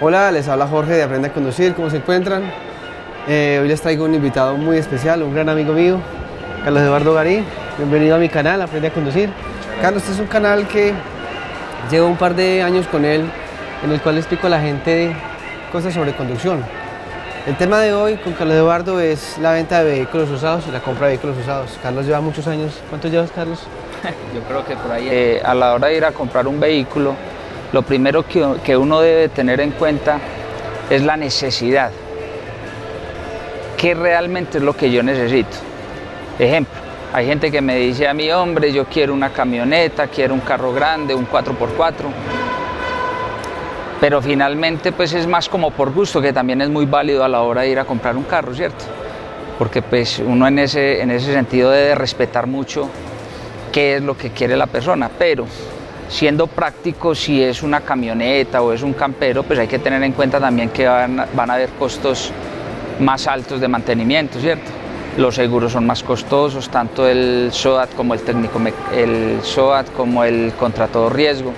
Hola, les habla Jorge de Aprende a Conducir, ¿cómo se encuentran? Hoy les traigo un invitado muy especial, un gran amigo mío, Carlos Eduardo Garín. Bienvenido a mi canal, Aprende a Conducir. Carlos, este es un canal que llevo un par de años con él, en el cual le explico a la gente cosas sobre conducción. El tema de hoy con Carlos Eduardo es la venta de vehículos usados y la compra de vehículos usados. Carlos lleva muchos años. ¿Cuántos llevas, Carlos? Yo creo que por ahí, a la hora de ir a comprar un vehículo, lo primero que uno debe tener en cuenta es la necesidad. ¿Qué realmente es lo que yo necesito? Ejemplo, hay gente que me dice a mí, hombre, yo quiero una camioneta, quiero un carro grande, un 4x4. Pero finalmente pues es más como por gusto, que también es muy válido a la hora de ir a comprar un carro, ¿cierto? Porque pues uno en ese sentido debe respetar mucho qué es lo que quiere la persona, pero siendo práctico, si es una camioneta o es un campero, pues hay que tener en cuenta también que van a haber costos más altos de mantenimiento, ¿cierto? Los seguros son más costosos, tanto el SOAT como el contra todo riesgo,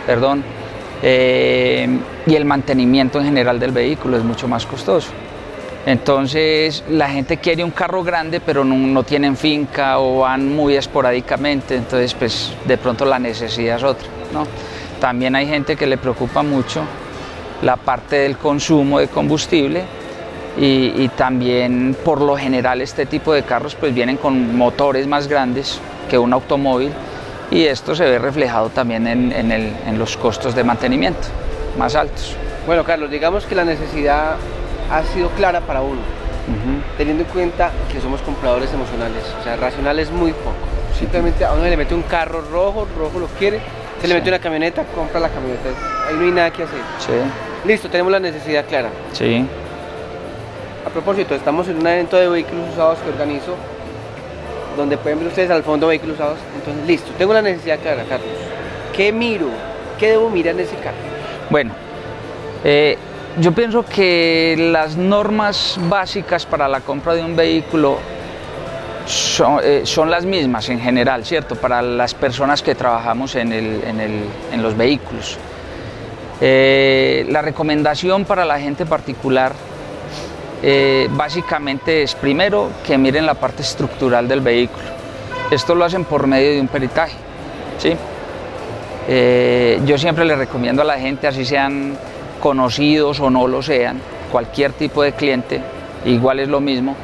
perdón, y el mantenimiento en general del vehículo es mucho más costoso. Entonces la gente quiere un carro grande pero no tienen finca o van muy esporádicamente, entonces pues de pronto la necesidad es otra, ¿no? También hay gente que le preocupa mucho la parte del consumo de combustible y también por lo general este tipo de carros pues vienen con motores más grandes que un automóvil y esto se ve reflejado también en los costos de mantenimiento más altos. Bueno, Carlos, digamos que la necesidad ha sido clara para uno, teniendo en cuenta que somos compradores emocionales, o sea, racionales muy poco. Simplemente a uno le mete un carro rojo lo quiere, se le mete una camioneta, compra la camioneta, ahí no hay nada que hacer. Sí. Listo, tenemos la necesidad clara. Sí. A propósito, estamos en un evento de vehículos usados que organizo, donde pueden ver ustedes al fondo vehículos usados. Entonces, listo, tengo la necesidad clara, Carlos. ¿Qué miro? ¿Qué debo mirar en ese carro? Bueno, yo pienso que las normas básicas para la compra de un vehículo son las mismas en general, ¿cierto? Para las personas que trabajamos en los vehículos. La recomendación para la gente particular básicamente es primero que miren la parte estructural del vehículo. Esto lo hacen por medio de un peritaje, ¿sí? Yo siempre le recomiendo a la gente, así sean conocidos o no lo sean, cualquier tipo de cliente, igual es lo mismo,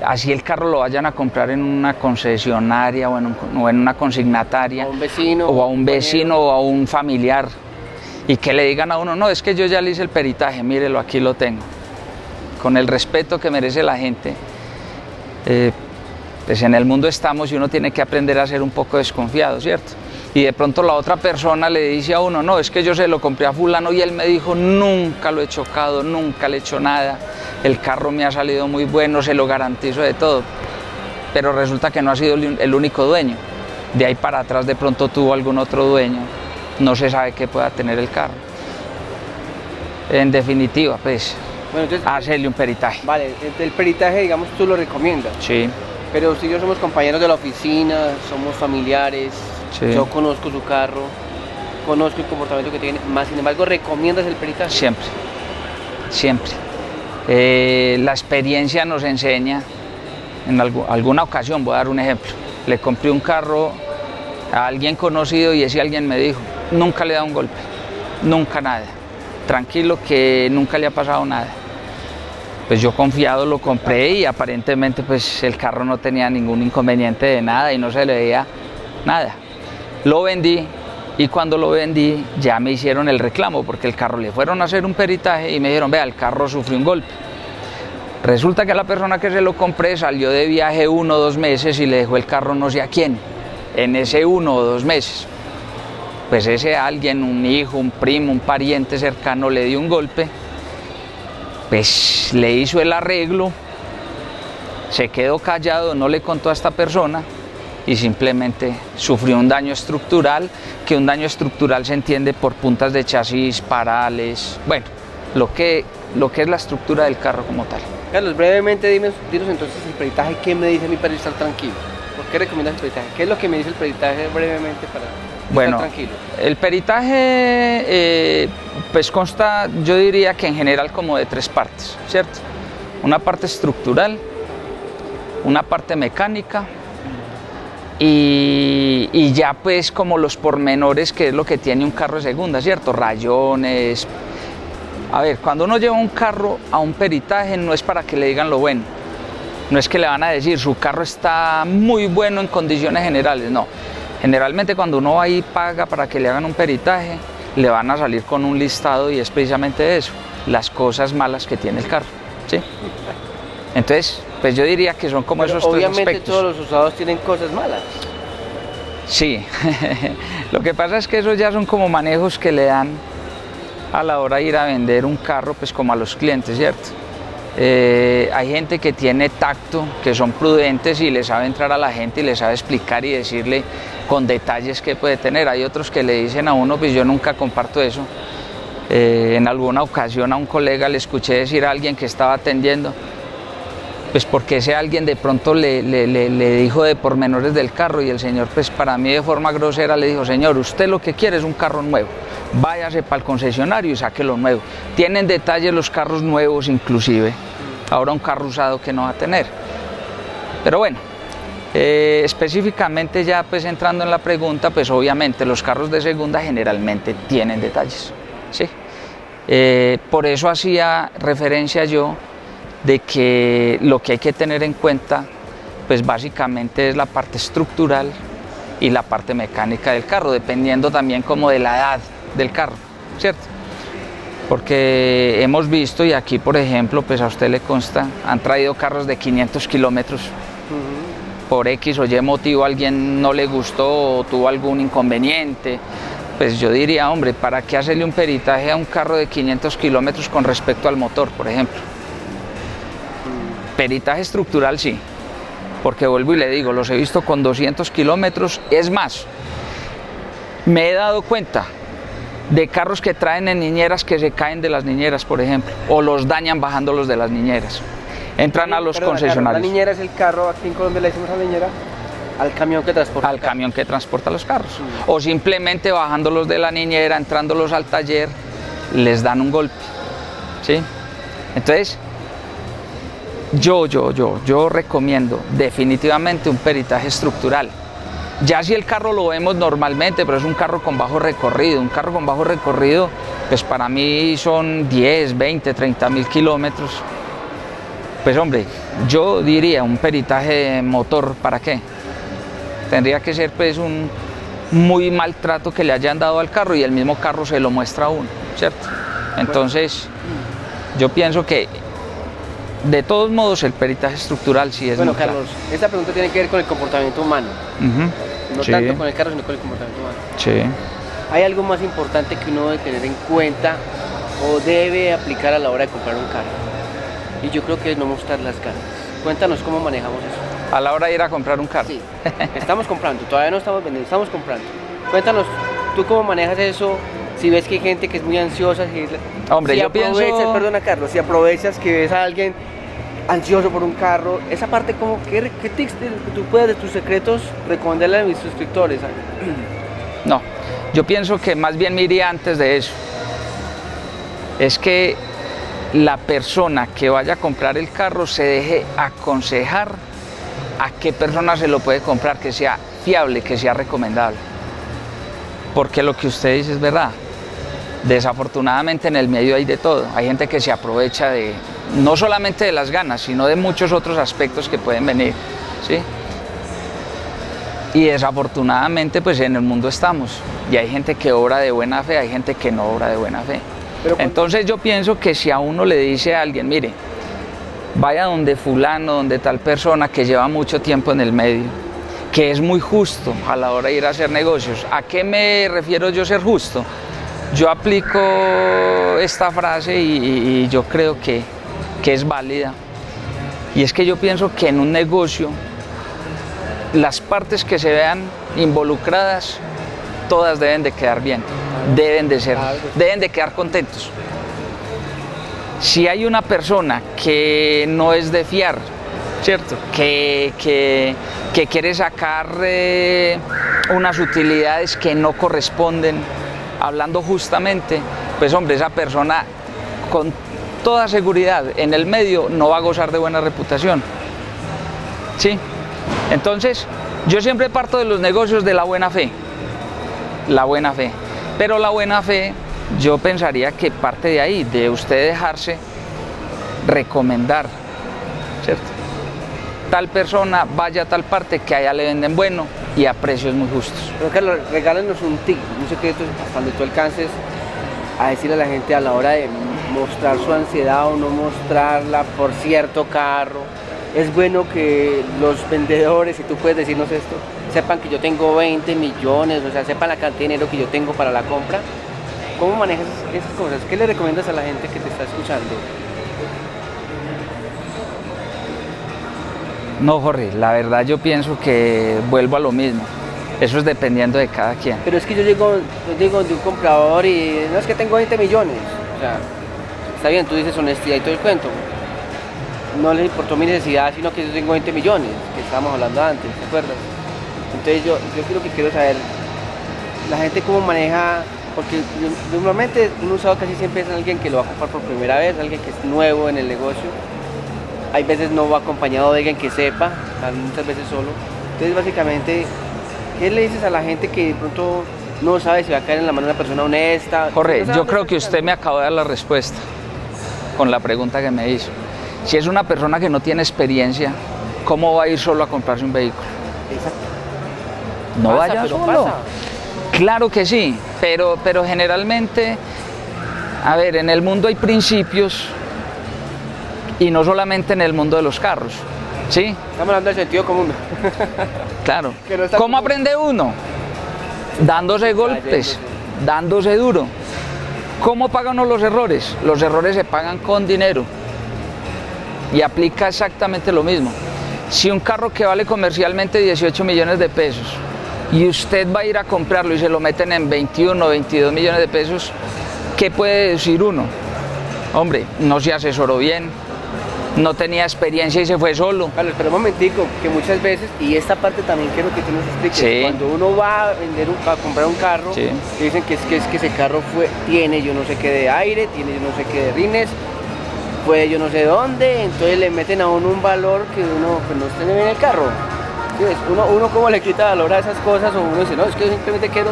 así el carro lo vayan a comprar en una concesionaria o en una consignataria, a un vecino, o a un vecino o a un familiar, y que le digan a uno, no, es que yo ya le hice el peritaje, mírelo, aquí lo tengo, con el respeto que merece la gente. Pues en el mundo estamos y uno tiene que aprender a ser un poco desconfiado, ¿cierto? Y de pronto la otra persona le dice a uno, no, es que yo se lo compré a fulano y él me dijo, nunca lo he chocado, nunca le he hecho nada, el carro me ha salido muy bueno, se lo garantizo de todo. Pero resulta que no ha sido el único dueño. De ahí para atrás de pronto tuvo algún otro dueño, no se sabe qué pueda tener el carro. En definitiva, pues, bueno, entonces, hacerle un peritaje. Vale, el peritaje, digamos, tú lo recomiendas. Sí. Pero usted y yo somos compañeros de la oficina, somos familiares, Sí. Yo conozco su carro, conozco el comportamiento que tiene, más sin embargo, ¿recomiendas el peritaje? Siempre, siempre. La experiencia nos enseña, en alguna ocasión, voy a dar un ejemplo, le compré un carro a alguien conocido y ese alguien me dijo, nunca le da un golpe, nunca nada, tranquilo que nunca le ha pasado nada. Pues yo confiado lo compré y aparentemente pues el carro no tenía ningún inconveniente de nada y no se le veía nada. Lo vendí y cuando lo vendí ya me hicieron el reclamo porque el carro le fueron a hacer un peritaje y me dijeron, vea, el carro sufrió un golpe. Resulta que la persona que se lo compré salió de viaje 1 o 2 meses y le dejó el carro no sé a quién, en ese 1 o 2 meses. Pues ese alguien, un hijo, un primo, un pariente cercano le dio un golpe, pues le hizo el arreglo, se quedó callado, no le contó a esta persona y simplemente sufrió un daño estructural, que un daño estructural se entiende por puntas de chasis, parales, bueno, lo que es la estructura del carro como tal. Carlos, brevemente dinos entonces el peritaje, ¿qué me dice a mí para estar tranquilo? ¿Por qué recomiendas el peritaje? ¿Qué es lo que me dice el peritaje brevemente para...? Bueno, tranquilo. el peritaje pues consta, yo diría que en general como de 3 partes, ¿cierto? Una parte estructural, una parte mecánica y ya pues como los pormenores, que es lo que tiene un carro de segunda, ¿cierto? Rayones. A ver, cuando uno lleva un carro a un peritaje no es para que le digan lo bueno, no es que le van a decir su carro está muy bueno en condiciones generales, no. Generalmente cuando uno va y paga para que le hagan un peritaje, le van a salir con un listado y es precisamente eso, las cosas malas que tiene el carro, ¿sí? Entonces, pues yo diría que son como esos 3 aspectos. Obviamente todos los usados tienen cosas malas. Sí, lo que pasa es que esos ya son como manejos que le dan a la hora de ir a vender un carro, pues como a los clientes, ¿cierto? Hay gente que tiene tacto, que son prudentes y le sabe entrar a la gente y le sabe explicar y decirle con detalles qué puede tener. Hay otros que le dicen a uno, pues yo nunca comparto eso. En alguna ocasión a un colega le escuché decir a alguien que estaba atendiendo, pues porque ese alguien de pronto le dijo de pormenores del carro y el señor pues para mí de forma grosera le dijo, señor, usted lo que quiere es un carro nuevo, váyase para el concesionario y saque lo nuevo. Tienen detalles los carros nuevos inclusive, ahora un carro usado que no va a tener. Pero bueno, específicamente ya pues entrando en la pregunta, pues obviamente los carros de segunda generalmente tienen detalles, ¿sí? Por eso hacía referencia yo de que lo que hay que tener en cuenta pues básicamente es la parte estructural y la parte mecánica del carro, dependiendo también como de la edad del carro, ¿cierto? Porque hemos visto, y aquí por ejemplo pues a usted le consta, han traído carros de 500 kilómetros, por X o Y motivo alguien no le gustó o tuvo algún inconveniente, pues yo diría, hombre, ¿para qué hacerle un peritaje a un carro de 500 kilómetros con respecto al motor, por ejemplo? Peritaje estructural sí, porque vuelvo y le digo, los he visto con 200 kilómetros, es más, me he dado cuenta de carros que traen en niñeras que se caen de las niñeras, por ejemplo, o los dañan bajándolos de las niñeras. Entran a los concesionarios. La niñera es el carro, aquí en Colombia le decimos a la niñera, al camión que transporta. Al camión que transporta los carros. O simplemente bajándolos de la niñera, entrándolos al taller, les dan un golpe, ¿sí? Entonces, yo recomiendo definitivamente un peritaje estructural. Ya si el carro lo vemos normalmente, pero es un carro con bajo recorrido, pues para mí son 10, 20, 30 mil kilómetros. Pues hombre, yo diría un peritaje de motor, ¿para qué? Tendría que ser pues un muy maltrato que le hayan dado al carro y el mismo carro se lo muestra a uno, ¿cierto? Entonces, yo pienso que de todos modos el peritaje estructural sí es bueno, muy claro. Carlos, esta pregunta tiene que ver con el comportamiento humano. No Sí. tanto con el carro, sino con el comportamiento humano. Sí. ¿Hay algo más importante que uno debe tener en cuenta o debe aplicar a la hora de comprar un carro? Y yo creo que es no mostrar las ganas. Cuéntanos cómo manejamos eso. A la hora de ir a comprar un carro. Sí, estamos comprando, todavía no estamos vendiendo, estamos comprando. Cuéntanos, ¿tú cómo manejas eso? Si ves que hay gente que es muy ansiosa, Hombre, si yo pienso... Perdona, Carlos, si aprovechas que ves a alguien ansioso por un carro, esa parte, como, ¿qué tips tú puedes de tus secretos recomendarle a mis suscriptores? No, yo pienso que más bien me iría antes de eso. Es que la persona que vaya a comprar el carro se deje aconsejar a qué persona se lo puede comprar, que sea fiable, que sea recomendable. Porque lo que usted dice es verdad. Desafortunadamente en el medio hay de todo. Hay gente que se aprovecha de, no solamente de las ganas, sino de muchos otros aspectos que pueden venir, ¿sí? Y desafortunadamente pues en el mundo estamos. Y hay gente que obra de buena fe, hay gente que no obra de buena fe. Entonces yo pienso que si a uno le dice a alguien, mire, vaya donde fulano, donde tal persona que lleva mucho tiempo en el medio, que es muy justo a la hora de ir a hacer negocios. ¿A qué me refiero yo ser justo? Yo aplico esta frase y yo creo que es válida. Y es que yo pienso que en un negocio las partes que se vean involucradas, todas deben de quedar bien, deben de quedar contentos. Si hay una persona que no es de fiar, ¿cierto? Que quiere sacar unas utilidades que no corresponden, hablando justamente, pues hombre, esa persona con toda seguridad en el medio no va a gozar de buena reputación. ¿Sí? Entonces, yo siempre parto de los negocios de la buena fe. La buena fe. Pero la buena fe, yo pensaría que parte de ahí, de usted dejarse recomendar, ¿cierto? Tal persona vaya a tal parte que allá le venden bueno y a precios muy justos. Pero Carlos, regálanos un tip, un secreto hasta donde tú alcances a decirle a la gente a la hora de mostrar su ansiedad o no mostrarla por cierto carro. Es bueno que los vendedores, si tú puedes decirnos esto, sepan que yo tengo 20 millones, o sea, sepan la cantidad de dinero que yo tengo para la compra. ¿Cómo manejas esas cosas? ¿Qué le recomiendas a la gente que te está escuchando? No, Jorge, la verdad yo pienso que vuelvo a lo mismo. Eso es dependiendo de cada quien. Pero es que yo llego de un comprador y no es que tengo 20 millones. O sea, está bien, tú dices honestidad y todo el cuento. No les importó mi necesidad, sino que yo tengo 20 millones, que estábamos hablando antes, ¿te acuerdas? Entonces yo lo que quiero saber, la gente cómo maneja, porque normalmente un usado casi siempre es alguien que lo va a comprar por primera vez, alguien que es nuevo en el negocio. Hay veces no va acompañado de alguien que sepa, muchas veces solo. Entonces básicamente, ¿qué le dices a la gente que de pronto no sabe si va a caer en la mano de una persona honesta? Jorge, No yo creo que usted me acaba de dar la respuesta con la pregunta que me hizo. Si es una persona que no tiene experiencia, ¿cómo va a ir solo a comprarse un vehículo? Exacto. No Pasa, vaya pero solo. pasa. Claro que sí, pero generalmente, a ver, en el mundo hay principios y no solamente en el mundo de los carros, ¿sí? Estamos hablando del sentido común. Claro. Que no está ¿Cómo como- aprende uno? Dándose golpes, dándose duro. ¿Cómo paga uno los errores? Los errores se pagan con dinero. Y aplica exactamente lo mismo. Si un carro que vale comercialmente 18 millones de pesos y usted va a ir a comprarlo y se lo meten en 21 o 22 millones de pesos, ¿qué puede decir uno? Hombre, no se asesoró bien, no tenía experiencia y se fue solo. Carlos, pero un momentico, que muchas veces, y esta parte también quiero que tú nos expliques, Sí. cuando uno va a comprar un carro, Sí. dicen que es que ese carro tiene yo no sé qué de aire, tiene yo no sé qué de rines, puede yo no sé dónde, entonces le meten a uno un valor que uno pues, no tiene bien el carro. ¿Sí ves? Uno cómo le quita valor a esas cosas, o uno dice, no, es que yo simplemente quiero...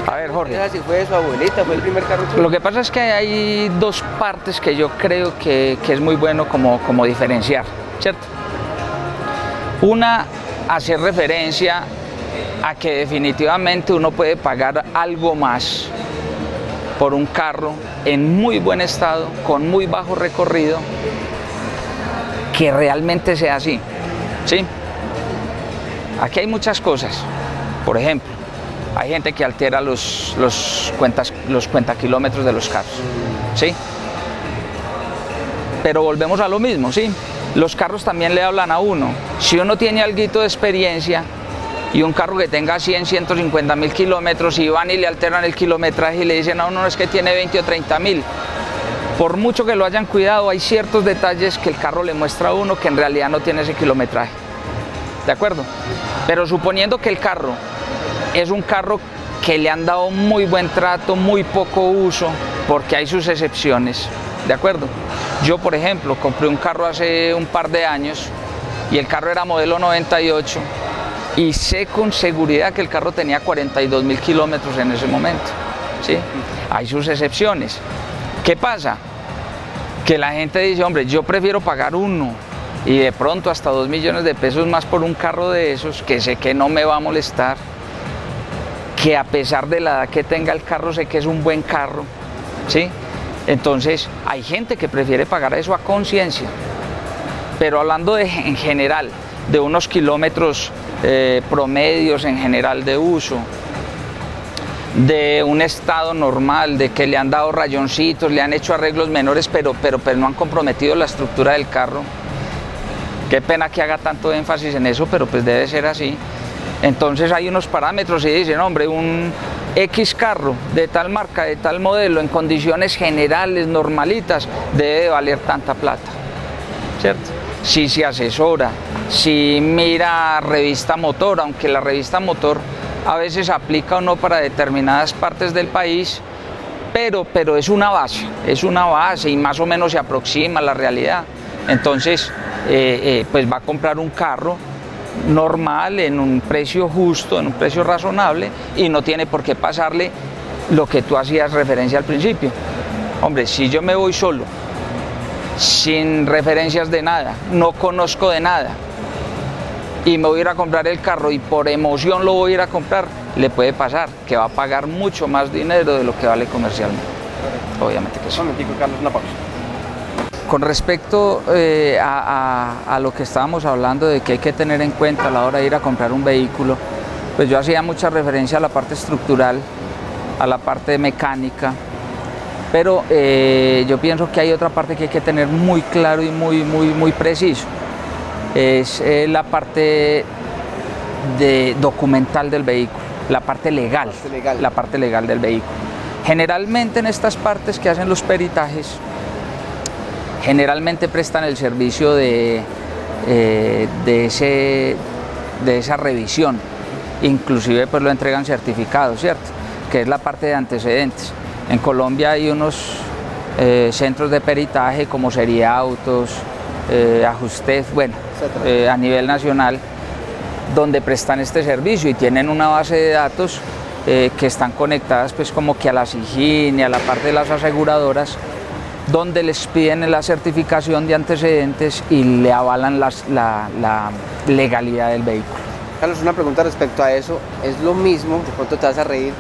A ver, Jorge. Si fue de su abuelita, fue el primer carro que... Lo que pasa es que hay dos partes que yo creo que es muy bueno como diferenciar, ¿cierto? Una, hacer referencia a que definitivamente uno puede pagar algo más por un carro en muy buen estado, con muy bajo recorrido, que realmente sea así, ¿sí? Aquí hay muchas cosas. Por ejemplo, hay gente que altera los cuentakilómetros de los carros, ¿sí? Pero volvemos a lo mismo, ¿sí? Los carros también le hablan a uno. Si uno tiene alguito de experiencia y un carro que tenga 100, 150 mil kilómetros y van y le alteran el kilometraje y le dicen a uno, no, es que tiene 20 o 30 mil. Por mucho que lo hayan cuidado, hay ciertos detalles que el carro le muestra a uno que en realidad no tiene ese kilometraje. ¿De acuerdo? Pero suponiendo que el carro es un carro que le han dado muy buen trato, muy poco uso, porque hay sus excepciones, ¿de acuerdo? Yo, por ejemplo, compré un carro hace un par de años y el carro era modelo 98 y sé con seguridad que el carro tenía 42 mil kilómetros en ese momento, ¿sí? Hay sus excepciones. ¿Qué pasa? Que la gente dice, hombre, yo prefiero pagar uno y de pronto hasta 2 millones de pesos más por un carro de esos, que sé que no me va a molestar, que a pesar de la edad que tenga el carro, sé que es un buen carro, ¿sí? Entonces, hay gente que prefiere pagar eso a conciencia. Pero hablando en general, de unos kilómetros promedios en general de uso, de un estado normal, de que le han dado rayoncitos, le han hecho arreglos menores, pero no han comprometido la estructura del carro. Qué pena que haga tanto énfasis en eso, pero pues debe ser así. Entonces hay unos parámetros y dicen, hombre, un X carro de tal marca, de tal modelo, en condiciones generales, normalitas, debe de valer tanta plata, ¿cierto? Si se asesora, si mira revista motor, aunque la revista motor a veces aplica o no para determinadas partes del país, pero es una base y más o menos se aproxima a la realidad. Entonces, pues va a comprar un carro normal, en un precio justo, en un precio razonable, y no tiene por qué pasarle lo que tú hacías referencia al principio. Hombre, si yo me voy solo, sin referencias de nada, no conozco de nada, y me voy a ir a comprar el carro y por emoción lo voy a ir a comprar, le puede pasar que va a pagar mucho más dinero de lo que vale comercialmente. Obviamente que sí. Un momentico, Carlos, una pausa. Con respecto a lo que estábamos hablando de que hay que tener en cuenta a la hora de ir a comprar un vehículo, pues yo hacía mucha referencia a la parte estructural, a la parte mecánica, pero yo pienso que hay otra parte que hay que tener muy claro y muy preciso. Es la parte documental del vehículo, la parte legal del vehículo. Generalmente en estas partes que hacen los peritajes, generalmente prestan el servicio de esa revisión, inclusive pues lo entregan certificado, ¿cierto? Que es la parte de antecedentes. En Colombia hay unos centros de peritaje como Sería Autos, Ajustef, bueno, a nivel nacional, donde prestan este servicio y tienen una base de datos que están conectadas pues como que a la SIGIN y a la parte de las aseguradoras, donde les piden la certificación de antecedentes y le avalan la legalidad del vehículo. Carlos, una pregunta respecto a eso. ¿Es lo mismo, de pronto te vas a reír,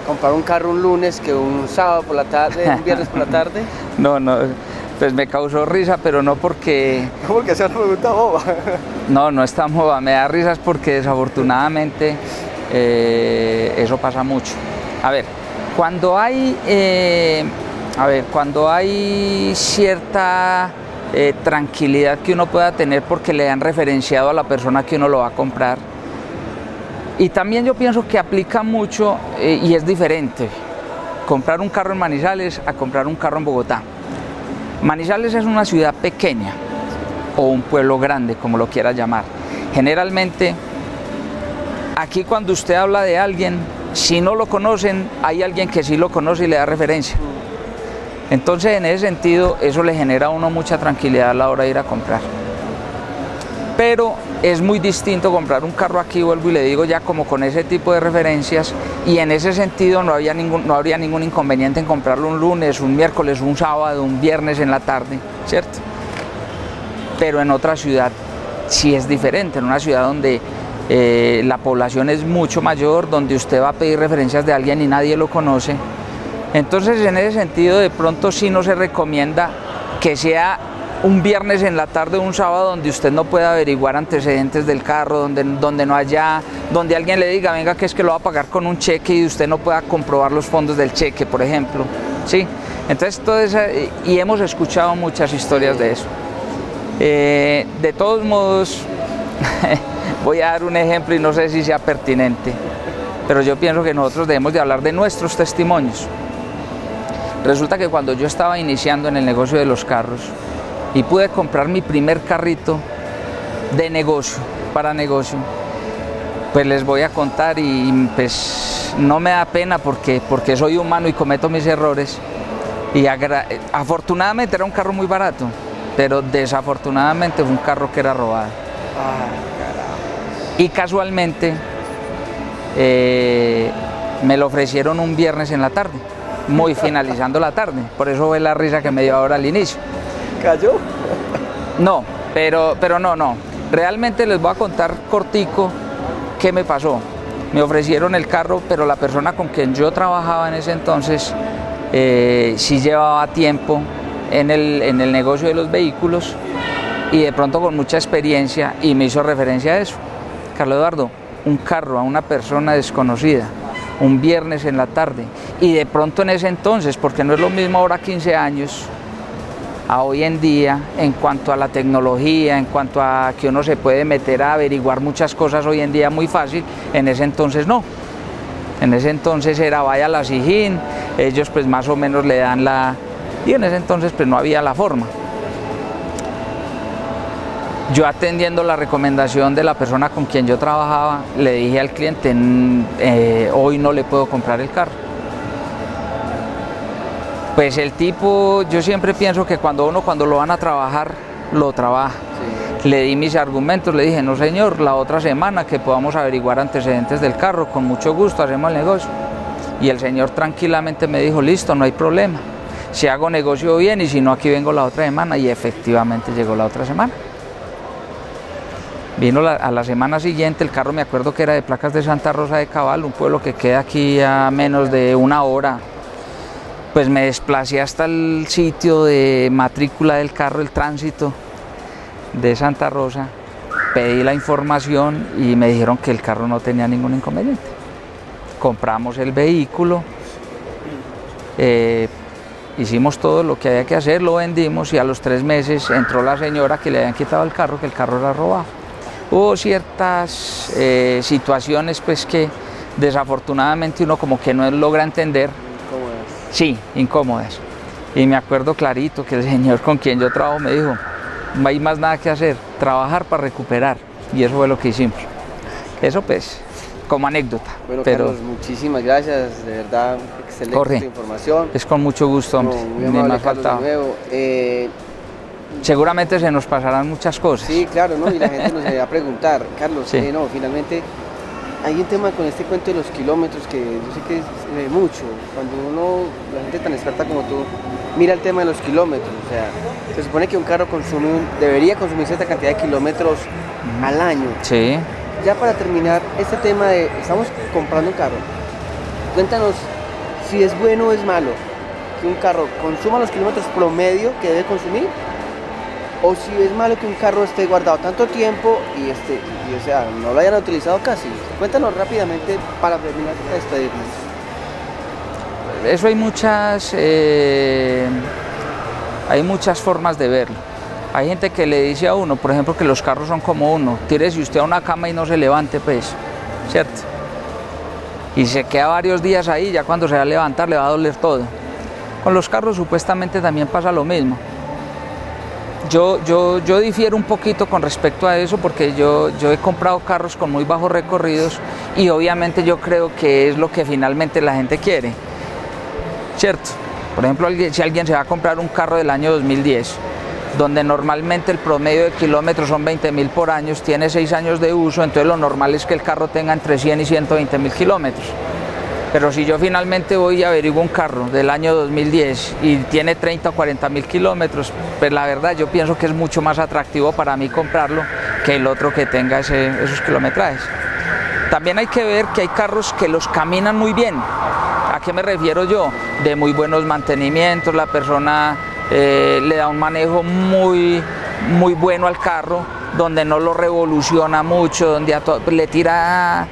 comprar un carro un lunes que un sábado por la tarde, un viernes por la tarde? No, pues me causó risa, pero no porque... ¿Cómo que sea una pregunta boba? No es tan boba, me da risas porque desafortunadamente eso pasa mucho. A ver, cuando hay cierta tranquilidad que uno pueda tener porque le han referenciado a la persona que uno lo va a comprar, y también yo pienso que aplica mucho y es diferente comprar un carro en Manizales a comprar un carro en Bogotá. Manizales es una ciudad pequeña o un pueblo grande, como lo quiera llamar. Generalmente, aquí cuando usted habla de alguien, si no lo conocen, hay alguien que sí lo conoce y le da referencia. Entonces, en ese sentido, eso le genera a uno mucha tranquilidad a la hora de ir a comprar. Pero es muy distinto comprar un carro aquí, vuelvo y le digo, ya como con ese tipo de referencias, y en ese sentido no habría ningún inconveniente en comprarlo un lunes, un miércoles, un sábado, un viernes en la tarde, ¿cierto? Pero en otra ciudad sí es diferente, en una ciudad donde la población es mucho mayor, donde usted va a pedir referencias de alguien y nadie lo conoce. Entonces, en ese sentido, de pronto sí no se recomienda que sea un viernes en la tarde o un sábado donde usted no pueda averiguar antecedentes del carro, donde alguien le diga, venga, que es que lo va a pagar con un cheque y usted no pueda comprobar los fondos del cheque, por ejemplo, ¿sí? Entonces, y hemos escuchado muchas historias de eso. De todos modos, voy a dar un ejemplo y no sé si sea pertinente, pero yo pienso que nosotros debemos de hablar de nuestros testimonios. Resulta que cuando yo estaba iniciando en el negocio de los carros y pude comprar mi primer carrito de negocio, para negocio, pues les voy a contar y pues no me da pena porque soy humano y cometo mis errores. Y afortunadamente era un carro muy barato, pero desafortunadamente fue un carro que era robado. Y casualmente me lo ofrecieron un viernes en la tarde, muy finalizando la tarde, por eso fue la risa que me dio ahora al inicio. ¿Cayó? No, pero no. Realmente les voy a contar cortico qué me pasó. Me ofrecieron el carro, pero la persona con quien yo trabajaba en ese entonces sí llevaba tiempo en el negocio de los vehículos y de pronto con mucha experiencia, y me hizo referencia a eso. Carlos Eduardo, un carro a una persona desconocida, un viernes en la tarde, y de pronto en ese entonces, porque no es lo mismo ahora 15 años, a hoy en día, en cuanto a la tecnología, en cuanto a que uno se puede meter a averiguar muchas cosas hoy en día muy fácil, en ese entonces no. En ese entonces era vaya a la SIGIN, ellos pues más o menos le dan y en ese entonces pues no había la forma. Yo atendiendo la recomendación de la persona con quien yo trabajaba, le dije al cliente, hoy no le puedo comprar el carro. Pues el tipo, yo siempre pienso que cuando lo van a trabajar, lo trabaja. Sí. Le di mis argumentos, le dije, no señor, la otra semana que podamos averiguar antecedentes del carro, con mucho gusto hacemos el negocio. Y el señor tranquilamente me dijo, listo, no hay problema. Si hago negocio bien y si no, aquí vengo la otra semana. Y efectivamente llegó la otra semana. Vino a la semana siguiente, el carro me acuerdo que era de placas de Santa Rosa de Cabal, un pueblo que queda aquí a menos de una hora. Pues me desplacé hasta el sitio de matrícula del carro, el tránsito de Santa Rosa, pedí la información y me dijeron que el carro no tenía ningún inconveniente. Compramos el vehículo, hicimos todo lo que había que hacer, lo vendimos y a los 3 meses entró la señora que le habían quitado el carro, que el carro era robado. Hubo ciertas situaciones pues que desafortunadamente uno como que no logra entender. Incómodas. Sí, incómodas. Y me acuerdo clarito que el señor con quien yo trabajo me dijo, no hay más nada que hacer, trabajar para recuperar. Y eso fue lo que hicimos. Eso pues, como anécdota. Bueno, Carlos, muchísimas gracias, de verdad, excelente información. Es con mucho gusto, hombre. Muy amable, Carlos, de nuevo. Seguramente se nos pasarán muchas cosas. Sí, claro, ¿no? Y la gente nos va a preguntar, Carlos, sí. No, finalmente hay un tema con este cuento de los kilómetros que yo sé que es mucho. Cuando la gente tan experta como tú, mira el tema de los kilómetros, o sea, se supone que un carro debería consumir cierta cantidad de kilómetros al año. Sí. Ya para terminar, este tema de, estamos comprando un carro, cuéntanos si es bueno o es malo que un carro consuma los kilómetros promedio que debe consumir, o si es malo que un carro esté guardado tanto tiempo y o sea, no lo hayan utilizado casi. Cuéntanos rápidamente para terminar de despedirnos. Eso hay muchas formas de verlo. Hay gente que le dice a uno, por ejemplo, que los carros son como uno. Tírese usted a una cama y no se levante, pues, ¿cierto? Y se queda varios días ahí, ya cuando se va a levantar le va a doler todo. Con los carros supuestamente también pasa lo mismo. Yo difiero un poquito con respecto a eso porque yo he comprado carros con muy bajos recorridos y obviamente yo creo que es lo que finalmente la gente quiere, ¿cierto? Por ejemplo, si alguien se va a comprar un carro del año 2010, donde normalmente el promedio de kilómetros son 20.000 por año, tiene 6 años de uso, entonces lo normal es que el carro tenga entre 100 y 120.000 kilómetros. Pero si yo finalmente voy y averiguo un carro del año 2010 y tiene 30 o 40.000 kilómetros, pues la verdad yo pienso que es mucho más atractivo para mí comprarlo que el otro que tenga esos kilometrajes. También hay que ver que hay carros que los caminan muy bien. ¿A qué me refiero yo? De muy buenos mantenimientos, la persona le da un manejo muy bueno al carro, donde no lo revoluciona mucho, donde le tira...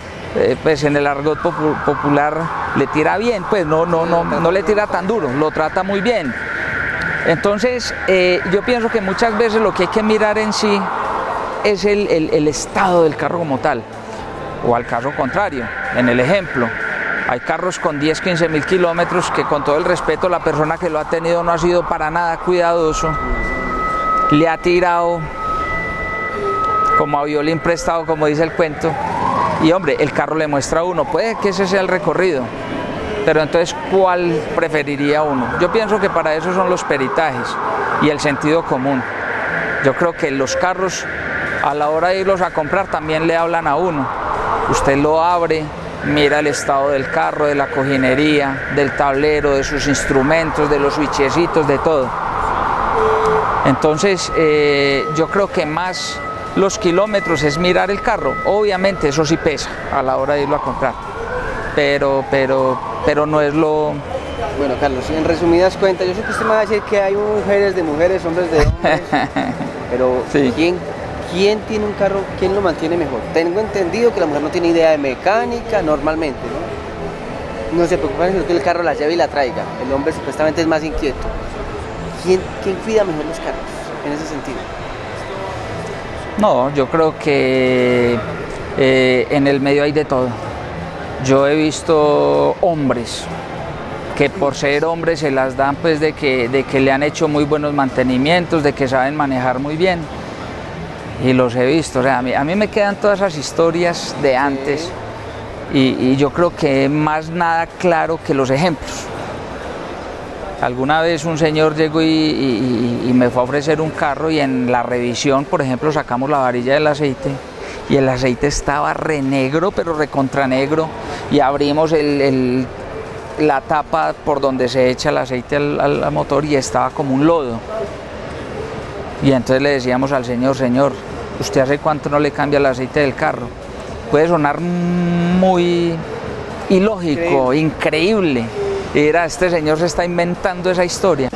pues en el argot popular le tira bien, pues no le tira tan duro, lo trata muy bien. Entonces yo pienso que muchas veces lo que hay que mirar en sí es el estado del carro como tal, o al caso contrario, en el ejemplo, hay carros con 10, 15.000 kilómetros que con todo el respeto la persona que lo ha tenido no ha sido para nada cuidadoso, le ha tirado como a violín prestado, como dice el cuento. Y hombre, el carro le muestra a uno, puede que ese sea el recorrido, pero entonces ¿cuál preferiría uno? Yo pienso que para eso son los peritajes y el sentido común. Yo creo que los carros a la hora de irlos a comprar también le hablan a uno. Usted lo abre, mira el estado del carro, de la cojinería, del tablero, de sus instrumentos, de los switchecitos, de todo. Entonces yo creo que más los kilómetros es mirar el carro. Obviamente eso sí pesa a la hora de irlo a comprar, pero no es lo... Bueno, Carlos, en resumidas cuentas, yo sé que usted me va a decir que hay mujeres de mujeres, hombres de hombres, pero sí. ¿Quién tiene un carro, quién lo mantiene mejor? Tengo entendido que la mujer no tiene idea de mecánica normalmente, ¿no? No se preocupa en que el carro la lleve y la traiga. El hombre supuestamente es más inquieto. ¿Quién cuida mejor los carros en ese sentido? No, yo creo que en el medio hay de todo. Yo he visto hombres que por ser hombres se las dan pues de que le han hecho muy buenos mantenimientos, de que saben manejar muy bien. y los he visto. O sea, a mí me quedan todas esas historias de antes y yo creo que más nada claro que los ejemplos. Alguna vez un señor llegó y me fue a ofrecer un carro y en la revisión, por ejemplo, sacamos la varilla del aceite y el aceite estaba re negro, pero recontra negro, y abrimos la tapa por donde se echa el aceite al motor y estaba como un lodo. Y entonces le decíamos al señor, señor, ¿usted hace cuánto no le cambia el aceite del carro? Puede sonar muy ilógico, increíble. Era, este señor se está inventando esa historia.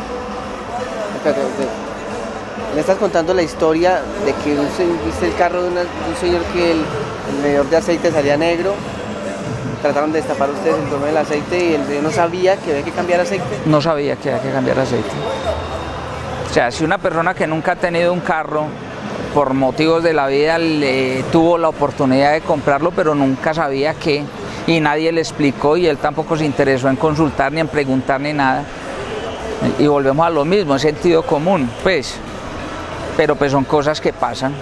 Me estás contando la historia de que viste el carro de un señor que el medidor de aceite salía negro. Trataron de destapar ustedes el tono del aceite y el señor no sabía que había que cambiar aceite. No sabía que había que cambiar aceite. O sea, si una persona que nunca ha tenido un carro, por motivos de la vida, tuvo la oportunidad de comprarlo, pero nunca sabía qué, y nadie le explicó y él tampoco se interesó en consultar ni en preguntar ni nada. Y volvemos a lo mismo, es sentido común, pues. Pero pues son cosas que pasan.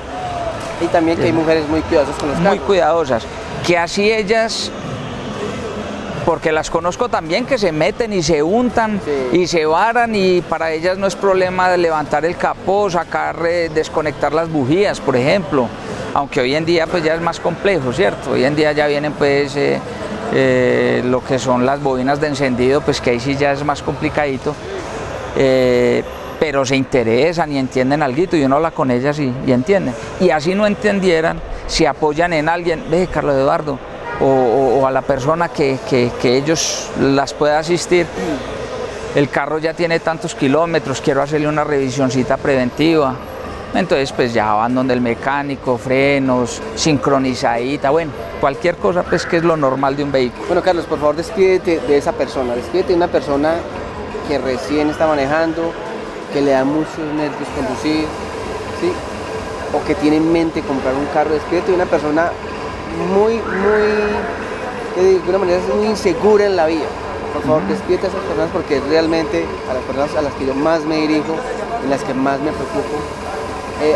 Y también que hay mujeres muy cuidadosas con los carros. Muy cuidadosas. Que así ellas, porque las conozco también, que se meten y se untan y se varan, y para ellas no es problema de levantar el capó, sacar, desconectar las bujías, por ejemplo. Aunque hoy en día pues ya es más complejo, ¿cierto? Hoy en día ya vienen pues lo que son las bobinas de encendido, pues que ahí sí ya es más complicadito. Pero se interesan y entienden algo y uno habla con ellas y entienden. Y así no entendieran, si apoyan en alguien, ve Carlos Eduardo, o a la persona que ellos las pueda asistir. El carro ya tiene tantos kilómetros, quiero hacerle una revisioncita preventiva. Entonces pues ya van donde el mecánico, frenos, sincronizadita, bueno, cualquier cosa pues que es lo normal de un vehículo. Bueno, Carlos, por favor despídete de esa persona, despídete de una persona que recién está manejando, que le da muchos nervios conducir, ¿sí? O que tiene en mente comprar un carro. Despídete de una persona de una manera muy insegura en la vida. Por favor, despídete a esas personas, porque es realmente a las personas a las que yo más me dirijo, en las que más me preocupo.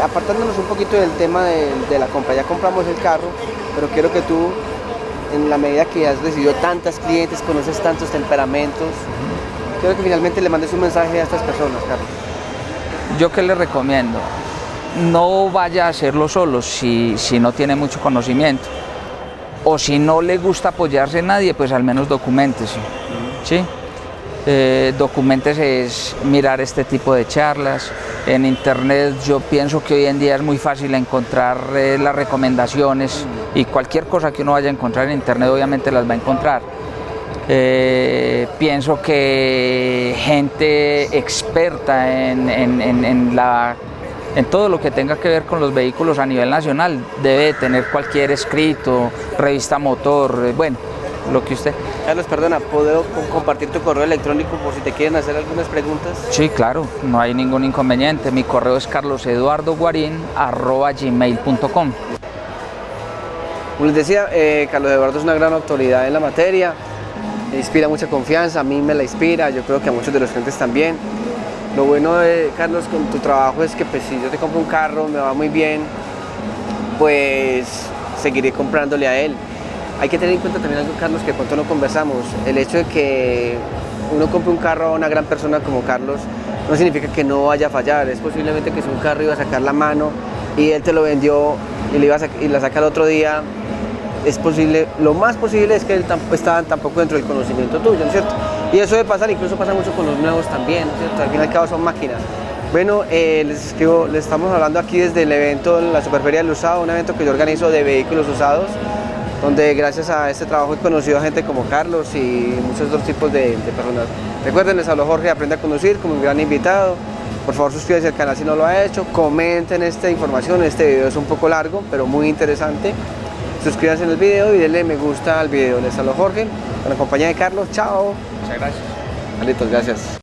Apartándonos un poquito del tema de la compra, ya compramos el carro, pero quiero que tú, en la medida que has recibido tantos clientes, conoces tantos temperamentos, quiero que finalmente le mandes un mensaje a estas personas, Carlos. ¿Yo qué le recomiendo? No vaya a hacerlo solo si no tiene mucho conocimiento, o si no le gusta apoyarse en nadie, pues al menos documéntese, ¿sí? Documéntese es mirar este tipo de charlas. En internet yo pienso que hoy en día es muy fácil encontrar las recomendaciones, y cualquier cosa que uno vaya a encontrar en internet obviamente las va a encontrar. Pienso que gente experta en todo lo que tenga que ver con los vehículos a nivel nacional debe tener cualquier escrito, revista motor, bueno, lo que usted... Carlos, perdona, ¿puedo compartir tu correo electrónico por si te quieren hacer algunas preguntas? Sí, claro, no hay ningún inconveniente. Mi correo es carloseduardoguarin@gmail.com. Como les decía, Carlos Eduardo es una gran autoridad en la materia, me inspira mucha confianza, a mí me la inspira, yo creo que a muchos de los clientes también. Lo bueno de Carlos con tu trabajo es que pues, si yo te compro un carro, me va muy bien, pues seguiré comprándole a él. Hay que tener en cuenta también algo, Carlos, que de pronto no conversamos. El hecho de que uno compre un carro a una gran persona como Carlos no significa que no vaya a fallar. Es posiblemente que si un carro iba a sacar la mano y él te lo vendió y la saca el otro día, es posible, lo más posible es que él estaba tampoco dentro del conocimiento tuyo, ¿no es cierto? Y eso debe pasar, incluso pasa mucho con los nuevos también, ¿no es cierto? Al fin y al cabo son máquinas. Bueno, les estamos hablando aquí desde el evento, la Superferia del Usado, un evento que yo organizo de vehículos usados, donde gracias a este trabajo he conocido a gente como Carlos y muchos otros tipos de personas. Recuerden, les habló Jorge de Aprende a Conducir como un gran invitado. Por favor, suscríbanse al canal si no lo ha hecho, comenten esta información, este video es un poco largo, pero muy interesante. Suscríbanse en el video y denle me gusta al video. Les habló Jorge, con la compañía de Carlos, chao. Muchas gracias. Carlitos, gracias.